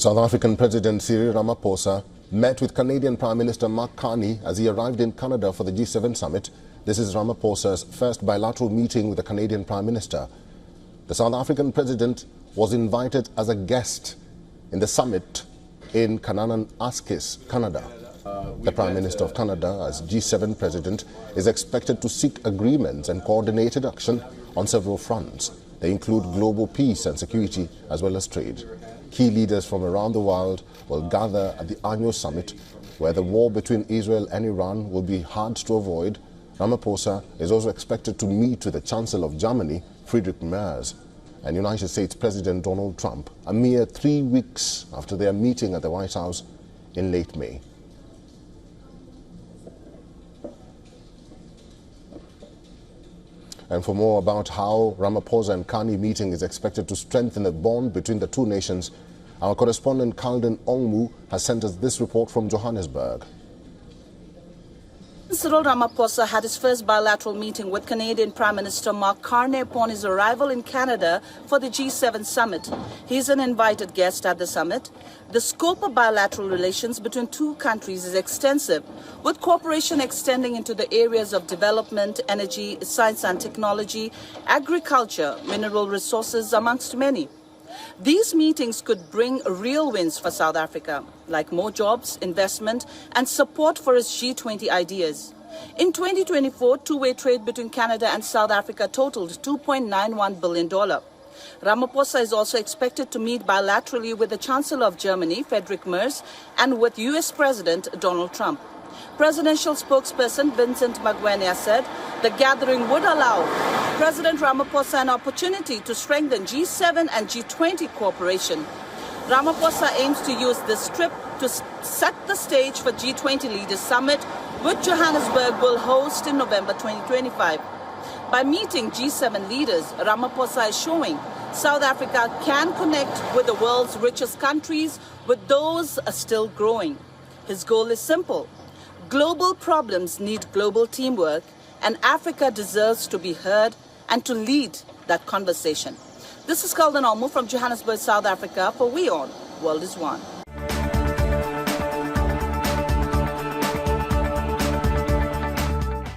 South African President Cyril Ramaphosa met with Canadian Prime Minister Carney as he arrived in Canada for the G7 summit. This is Ramaphosa's first bilateral meeting with the Canadian Prime Minister. The South African president was invited as a guest in the summit in Kananaskis, Canada. The Prime Minister of Canada, as G7 president, is expected to seek agreements and coordinated action on several fronts. They include global peace and security as well as trade. Key leaders from around the world will gather at the annual summit, where the war between Israel and Iran will be hard to avoid. Ramaphosa is also expected to meet with the Chancellor of Germany, Friedrich Merz, and United States President Donald Trump, a mere 3 weeks after their meeting at the White House in late May. And for more about how Ramaphosa and Carney meeting is expected to strengthen the bond between the two nations, our correspondent Calden Ongmu has sent us this report from Johannesburg. Cyril Ramaphosa had his first bilateral meeting with Canadian Prime Minister Carney upon his arrival in Canada for the G7 summit. He is an invited guest at the summit. The scope of bilateral relations between two countries is extensive, with cooperation extending into the areas of development, energy, science and technology, agriculture, mineral resources, amongst many. These meetings could bring real wins for South Africa, like more jobs, investment, and support for its G20 ideas. In 2024, two-way trade between Canada and South Africa totaled $2.91 billion. Ramaphosa is also expected to meet bilaterally with the Chancellor of Germany, Friedrich Merz, and with U.S. President Donald Trump. Presidential spokesperson Vincent Magwenya said the gathering would allow President Ramaphosa an opportunity to strengthen G7 and G20 cooperation. Ramaphosa aims to use this trip to set the stage for G20 Leaders Summit, which Johannesburg will host in November 2025. By meeting G7 leaders, Ramaphosa is showing South Africa can connect with the world's richest countries, with those still growing. His goal is simple. Global problems need global teamwork, and Africa deserves to be heard and to lead that conversation. This is Calden Ongmu from Johannesburg, South Africa for WION World is One.